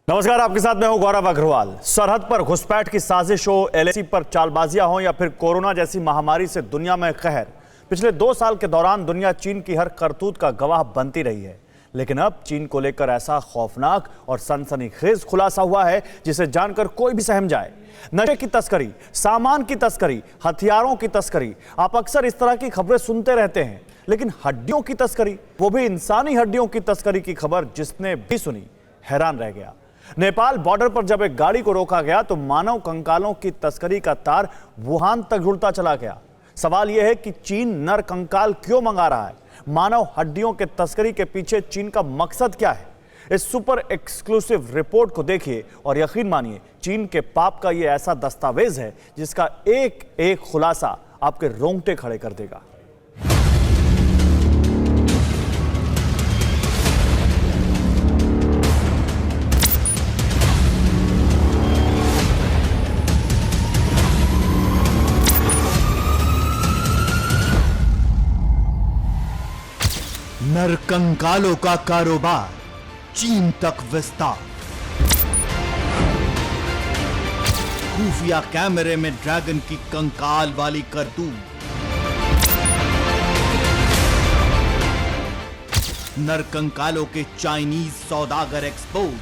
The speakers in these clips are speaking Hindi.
नमस्कार, आपके साथ मैं हूं गौरव अग्रवाल। सरहद पर घुसपैठ की साजिश हो, एलएसी पर चालबाजियां हो या फिर कोरोना जैसी महामारी से दुनिया में कहर, पिछले 2 साल के दौरान दुनिया चीन की हर करतूत का गवाह बनती रही है। लेकिन अब चीन को लेकर ऐसा खौफनाक और सनसनीखेज खुलासा हुआ है जिसे जानकर कोई भी सहम जाए। नशे की तस्करी, सामान की तस्करी, हथियारों की तस्करी, आप अक्सर इस तरह की खबरें सुनते रहते हैं, लेकिन हड्डियों की तस्करी, वो भी इंसानी हड्डियों की तस्करी की खबर जिसने भी सुनी हैरान रह गया। नेपाल बॉर्डर पर जब एक गाड़ी को रोका गया तो मानव कंकालों की तस्करी का तार वुहान तक जुड़ता चला गया। सवाल यह है कि चीन नर कंकाल क्यों मंगा रहा है? मानव हड्डियों के तस्करी के पीछे चीन का मकसद क्या है? इस सुपर एक्सक्लूसिव रिपोर्ट को देखिए और यकीन मानिए, चीन के पाप का यह ऐसा दस्तावेज है जिसका एक एक खुलासा आपके रोंगटे खड़े कर देगा। नरकंकालों का कारोबार चीन तक विस्तार। खुफिया कैमरे में ड्रैगन की कंकाल वाली करतूत। नरकंकालों के चाइनीज सौदागर एक्सपोज।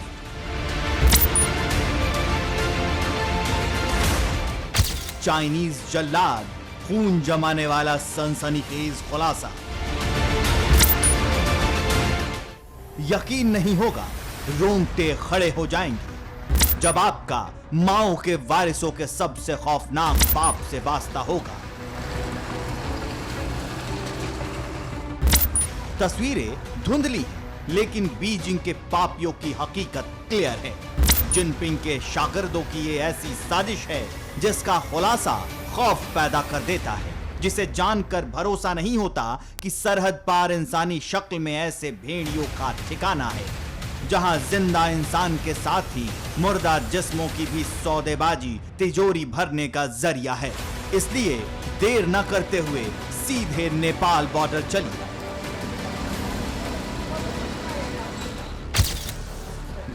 चाइनीज जल्लाद, खून जमाने वाला सनसनीखेज खुलासा। यकीन नहीं होगा, रोंगटे खड़े हो जाएंगे जब आपका माओ के वारिसों के सबसे खौफनाक पाप से वास्ता होगा। तस्वीरें धुंधली हैं, लेकिन बीजिंग के पापियों की हकीकत क्लियर है। जिनपिंग के शागिर्दों की ये ऐसी साजिश है जिसका खुलासा खौफ पैदा कर देता है, जिसे जानकर भरोसा नहीं होता कि सरहद पार इंसानी शक्ल में ऐसे भेड़ियों का ठिकाना है, जहां जिंदा इंसान के साथ ही मुर्दा जिस्मों की भी सौदेबाजी तिजोरी भरने का जरिया है। इसलिए देर न करते हुए सीधे नेपाल बॉर्डर चलिए।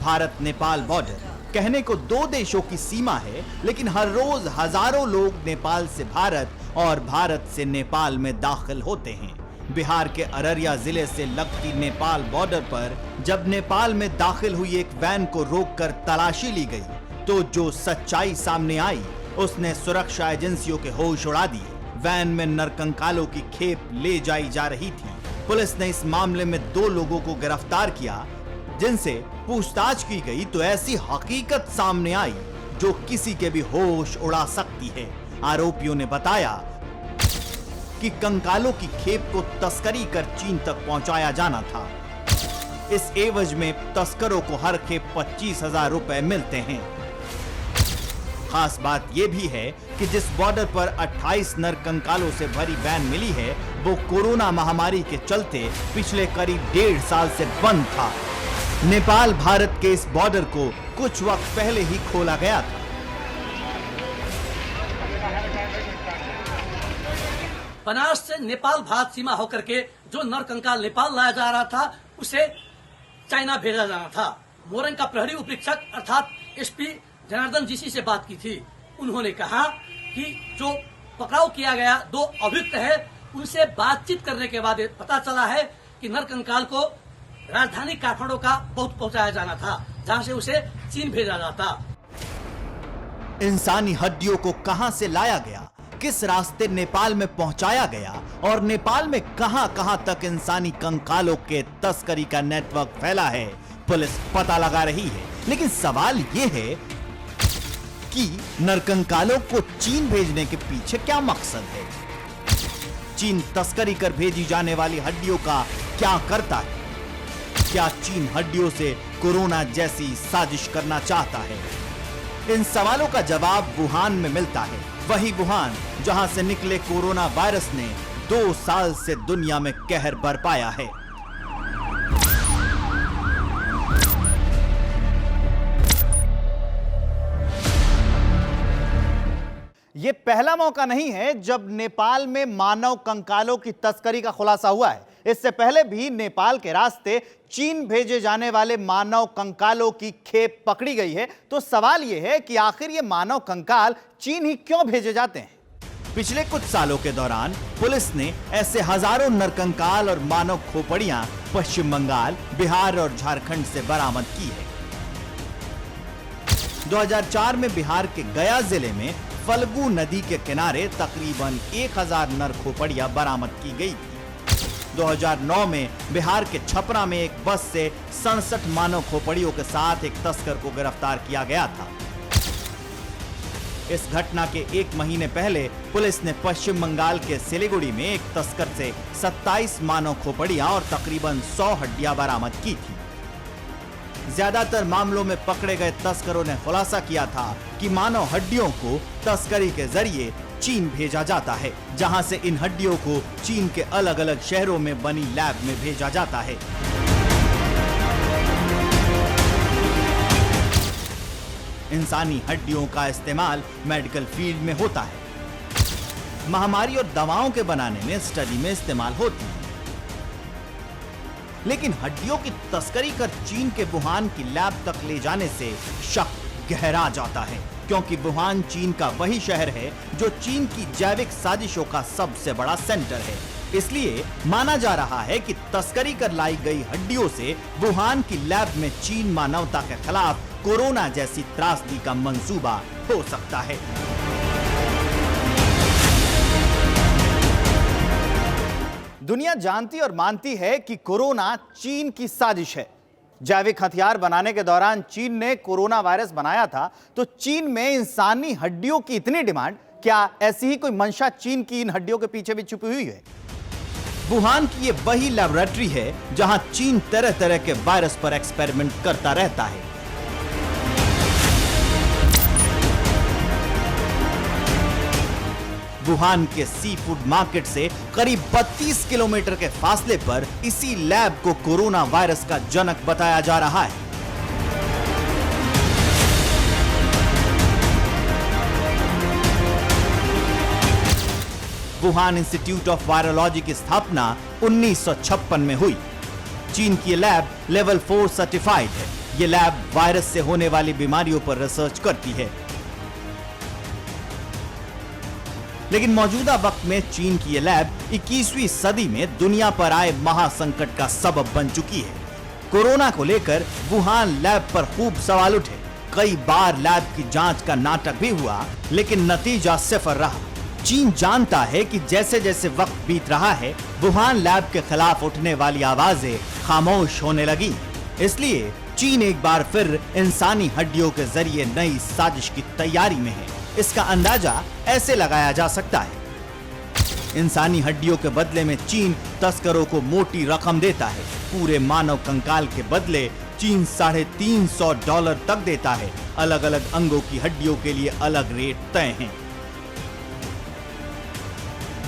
भारत नेपाल बॉर्डर कहने को 2 देशों की सीमा है, लेकिन हर रोज हजारों लोग नेपाल से भारत और भारत से नेपाल में दाखिल होते हैं। बिहार के अररिया जिले से लगती नेपाल बॉर्डर पर जब नेपाल में दाखिल हुई एक वैन को रोककर तलाशी ली गई, तो जो सच्चाई सामने आई उसने सुरक्षा एजेंसियों के होश उड़ा दिए। वैन में नरकंकालों की खेप ले जाई जा रही थी। पुलिस ने इस मामले में 2 लोगों को गिरफ्तार किया, जिनसे पूछताछ की गई तो ऐसी हकीकत सामने आई जो किसी के भी होश उड़ा सकती है। आरोपियों ने बताया कि कंकालों की खेप को तस्करी कर चीन तक पहुंचाया जाना था। इस एवज में तस्करों को हर खेप 25,000 रुपए मिलते हैं। खास बात यह भी है कि जिस बॉर्डर पर 28 नर कंकालों से भरी वैन मिली है, वो कोरोना महामारी के चलते पिछले करीब 1.5 साल से बंद था। नेपाल भारत के इस बॉर्डर को कुछ वक्त पहले ही खोला गया था। बनारस से नेपाल भारत सीमा होकर के जो नरकंकाल नेपाल लाया जा रहा था, उसे चाइना भेजा जाना था। मोरंग का प्रहरी उपरीक्षक अर्थात एसपी जनार्दन जीसी से बात की थी। उन्होंने कहा कि जो पकड़ाव किया गया 2 अभियुक्त है, उनसे बातचीत करने के बाद पता चला है कि नरकंकाल को राजधानी काठमांडू का बहुत पहुंचाया जाना था, जहां से उसे चीन भेजा जाता। इंसानी हड्डियों को कहां से लाया गया, किस रास्ते नेपाल में पहुंचाया गया और नेपाल में कहां तक इंसानी कंकालों के तस्करी का नेटवर्क फैला है, पुलिस पता लगा रही है। लेकिन सवाल यह है कि नरकंकालों को चीन भेजने के पीछे क्या मकसद है? चीन तस्करी कर भेजी जाने वाली हड्डियों का क्या करता है? क्या चीन हड्डियों से कोरोना जैसी साजिश करना चाहता है? इन सवालों का जवाब वुहान में मिलता है, वही वुहान जहां से निकले कोरोना वायरस ने 2 साल से दुनिया में कहर बरपाया है। ये पहला मौका नहीं है जब नेपाल में मानव कंकालों की तस्करी का खुलासा हुआ है। इससे पहले भी नेपाल के रास्ते चीन भेजे जाने वाले मानव कंकालों की खेप पकड़ी गई है। तो सवाल यह है कि आखिर ये मानव कंकाल चीन ही क्यों भेजे जाते हैं? पिछले कुछ सालों के दौरान पुलिस ने ऐसे हजारों नरकंकाल और मानव खोपड़ियां पश्चिम बंगाल, बिहार और झारखंड से बरामद की है। 2004 में बिहार के गया जिले में फल्गु नदी के किनारे तकरीबन 1000 नर खोपड़ियां बरामद की गई थी। 2009 में बिहार के छपरा में एक बस से 67 मानव खोपड़ियों के साथ एक तस्कर को गिरफ्तार किया गया था। इस घटना के एक महीने पहले पुलिस ने पश्चिम बंगाल के सिलीगुड़ी में एक तस्कर से 27 मानव खोपड़ियां और तकरीबन 100 हड्डियां बरामद की थी। ज्यादातर मामलों में पकड़े गए तस्करों ने खुलासा किया था कि मानव हड्डियों को तस्करी के जरिए चीन भेजा जाता है, जहां से इन हड्डियों को चीन के अलग अलग शहरों में बनी लैब में भेजा जाता है। इंसानी हड्डियों का इस्तेमाल मेडिकल फील्ड में होता है। महामारी और दवाओं के बनाने में स्टडी में इस्तेमाल होती है। लेकिन हड्डियों की तस्करी कर चीन के वुहान की लैब तक ले जाने से शक गहरा जाता है, क्योंकि वुहान चीन का वही शहर है जो चीन की जैविक साजिशों का सबसे बड़ा सेंटर है। इसलिए माना जा रहा है कि तस्करी कर लाई गई हड्डियों से वुहान की लैब में चीन मानवता के खिलाफ कोरोना जैसी त्रासदी का मंसूबा हो सकता है। दुनिया जानती और मानती है कि कोरोना चीन की साजिश है। जैविक हथियार बनाने के दौरान चीन ने कोरोना वायरस बनाया था, तो चीन में इंसानी हड्डियों की इतनी डिमांड, क्या ऐसी ही कोई मंशा चीन की इन हड्डियों के पीछे भी छुपी हुई है? वुहान की ये वही लैबोरेटरी है जहां चीन तरह तरह के वायरस पर एक्सपेरिमेंट करता रहता है। वुहान के सी फूड मार्केट से करीब 32 किलोमीटर के फासले पर इसी लैब को कोरोना वायरस का जनक बताया जा रहा है। वुहान इंस्टीट्यूट ऑफ वायरोलॉजी की स्थापना 1956 में हुई। चीन की लैब लेवल 4 सर्टिफाइड है। ये लैब वायरस से होने वाली बीमारियों पर रिसर्च करती है। लेकिन मौजूदा वक्त में चीन की ये लैब 21वीं सदी में दुनिया पर आए महासंकट का सबब बन चुकी है। कोरोना को लेकर वुहान लैब पर खूब सवाल उठे। कई बार लैब की जांच का नाटक भी हुआ, लेकिन नतीजा सिफर रहा। चीन जानता है कि जैसे जैसे वक्त बीत रहा है, वुहान लैब के खिलाफ उठने वाली आवाजें खामोश होने लगी। इसलिए चीन एक बार फिर इंसानी हड्डियों के जरिए नई साजिश की तैयारी में है। इसका अंदाजा ऐसे लगाया जा सकता है। इंसानी हड्डियों के बदले में चीन तस्करों को मोटी रकम देता है। पूरे मानव कंकाल के बदले चीन $350 तक देता है। अलग अलग अंगों की हड्डियों के लिए अलग रेट तय हैं।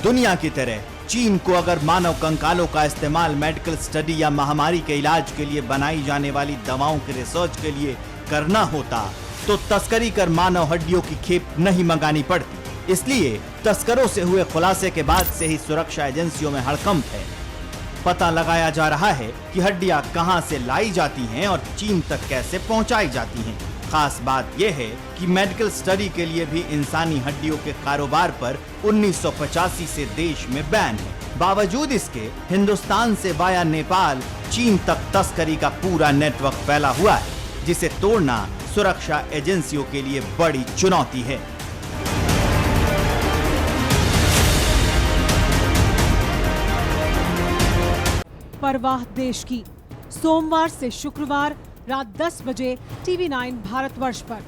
दुनिया की तरह चीन को अगर मानव कंकालों का इस्तेमाल मेडिकल स्टडी या महामारी के इलाज के लिए बनाई जाने वाली दवाओं के रिसर्च के लिए करना होता, तो तस्करी कर मानव हड्डियों की खेप नहीं मंगानी पड़ती। इसलिए तस्करों से हुए खुलासे के बाद से ही सुरक्षा एजेंसियों में हड़कंप है। पता लगाया जा रहा है कि हड्डियां कहां से लाई जाती हैं और चीन तक कैसे पहुंचाई जाती हैं। खास बात यह है कि मेडिकल स्टडी के लिए भी इंसानी हड्डियों के कारोबार पर 1985 से देश में बैन है। बावजूद इसके हिंदुस्तान से वाया नेपाल चीन तक तस्करी का पूरा नेटवर्क फैला हुआ है, जिसे तोड़ना सुरक्षा एजेंसियों के लिए बड़ी चुनौती है। परवाह देश की, सोमवार से शुक्रवार रात 10 बजे TV9 भारतवर्ष पर।